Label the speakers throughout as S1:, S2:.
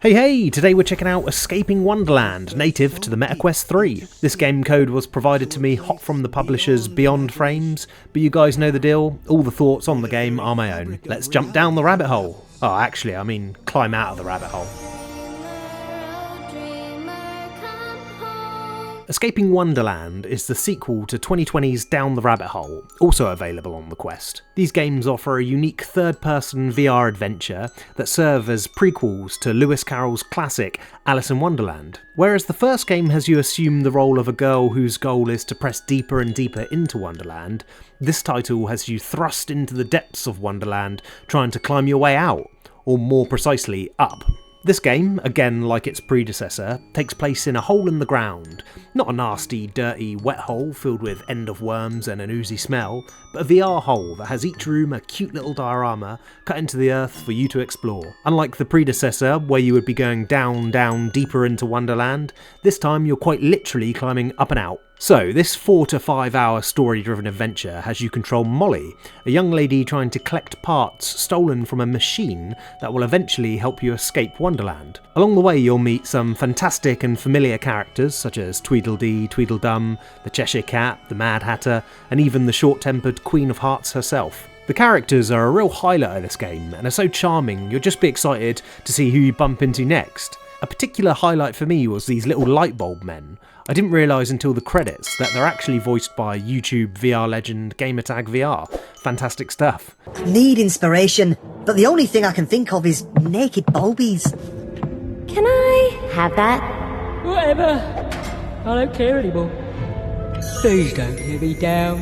S1: Hey, today we're checking out Escaping Wonderland, native to the MetaQuest 3. This game code was provided to me hot from the publishers Beyond Frames, but you guys know the deal, all the thoughts on the game are my own. Let's jump down the rabbit hole. Oh, actually, I mean climb out of the rabbit hole. Escaping Wonderland is the sequel to 2020's Down the Rabbit Hole, also available on the Quest. These games offer a unique third-person VR adventure that serve as prequels to Lewis Carroll's classic Alice in Wonderland. Whereas the first game has you assume the role of a girl whose goal is to press deeper and deeper into Wonderland, this title has you thrust into the depths of Wonderland trying to climb your way out, or more precisely, up. This game, again like its predecessor, takes place in a hole in the ground. Not a nasty, dirty, wet hole filled with end of worms and an oozy smell, but a VR hole that has each room a cute little diorama cut into the earth for you to explore. Unlike the predecessor, where you would be going down, deeper into Wonderland, this time you're quite literally climbing up and out. So, this 4 to 5 hour story-driven adventure has you control Molly, a young lady trying to collect parts stolen from a machine that will eventually help you escape Wonderland. Along the way you'll meet some fantastic and familiar characters such as Tweedledee, Tweedledum, the Cheshire Cat, the Mad Hatter, and even the short-tempered Queen of Hearts herself. The characters are a real highlight of this game and are so charming you'll just be excited to see who you bump into next. A particular highlight for me was these little light bulb men. I didn't realise until the credits that they're actually voiced by YouTube VR legend Gamertag VR. Fantastic stuff.
S2: Need inspiration, but the only thing I can think of is naked bulbies.
S3: Can I have that?
S4: Whatever. I don't care anymore. Please don't let me down.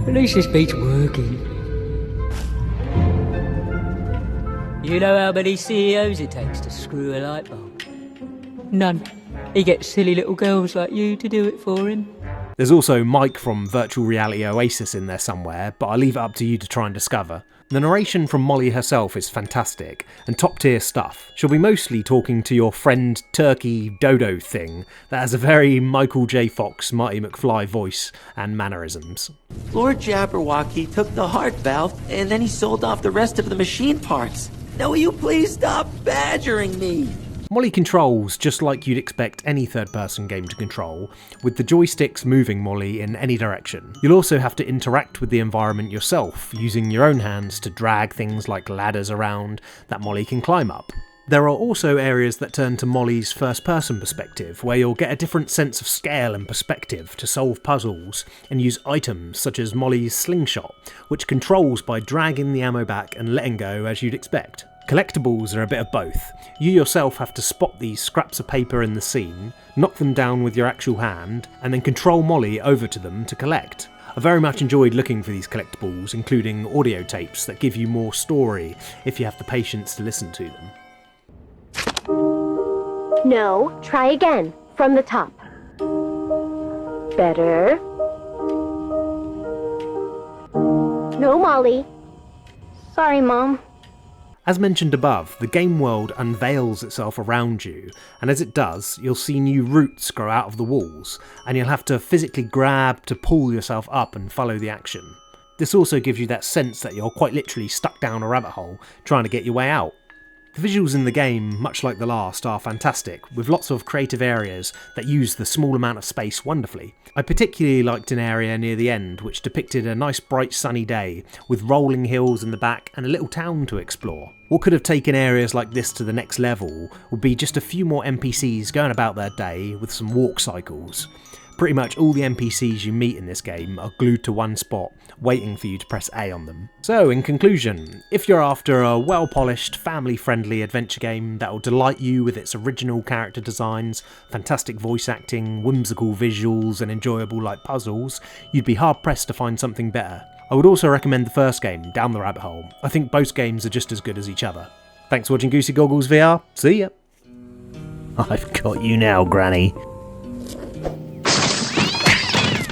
S4: At least this beats working. You know how many CEOs it takes to screw a light bulb? None. He gets silly little girls like you to do it for him.
S1: There's also Mike from Virtual Reality Oasis in there somewhere, but I'll leave it up to you to try and discover. The narration from Molly herself is fantastic, and top tier stuff. She'll be mostly talking to your friend Turkey Dodo thing that has a very Michael J. Fox, Marty McFly voice and mannerisms.
S5: Lord Jabberwocky took the heart valve, and then he sold off the rest of the machine parts. Now will you please stop badgering me?
S1: Molly controls just like you'd expect any third-person game to control, with the joysticks moving Molly in any direction. You'll also have to interact with the environment yourself, using your own hands to drag things like ladders around that Molly can climb up. There are also areas that turn to Molly's first-person perspective, where you'll get a different sense of scale and perspective to solve puzzles and use items such as Molly's slingshot, which controls by dragging the ammo back and letting go as you'd expect. Collectibles are a bit of both. You yourself have to spot these scraps of paper in the scene, knock them down with your actual hand, and then control Molly over to them to collect. I very much enjoyed looking for these collectibles, including audio tapes that give you more story if you have the patience to listen to them.
S3: No, try again. From the top. Better. No, Molly. Sorry, Mom.
S1: As mentioned above, the game world unveils itself around you, and as it does, you'll see new roots grow out of the walls, and you'll have to physically grab to pull yourself up and follow the action. This also gives you that sense that you're quite literally stuck down a rabbit hole, trying to get your way out. The visuals in the game, much like the last, are fantastic, with lots of creative areas that use the small amount of space wonderfully. I particularly liked an area near the end which depicted a nice bright sunny day, with rolling hills in the back and a little town to explore. What could have taken areas like this to the next level would be just a few more NPCs going about their day with some walk cycles. Pretty much all the NPCs you meet in this game are glued to one spot, waiting for you to press A on them. So, in conclusion, if you're after a well-polished, family-friendly adventure game that will delight you with its original character designs, fantastic voice acting, whimsical visuals, and enjoyable light puzzles, you'd be hard-pressed to find something better. I would also recommend the first game, Down the Rabbit Hole. I think both games are just as good as each other. Thanks for watching Goosey Goggles VR. See ya! I've got you now, Granny.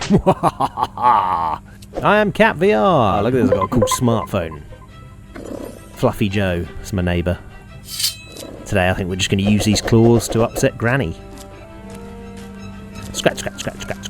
S1: I am Cat VR. Look at this, I've got a cool smartphone. Fluffy Joe, that's my neighbour. Today I think we're just going to use these claws to upset Granny. Scratch, scratch, scratch, scratch.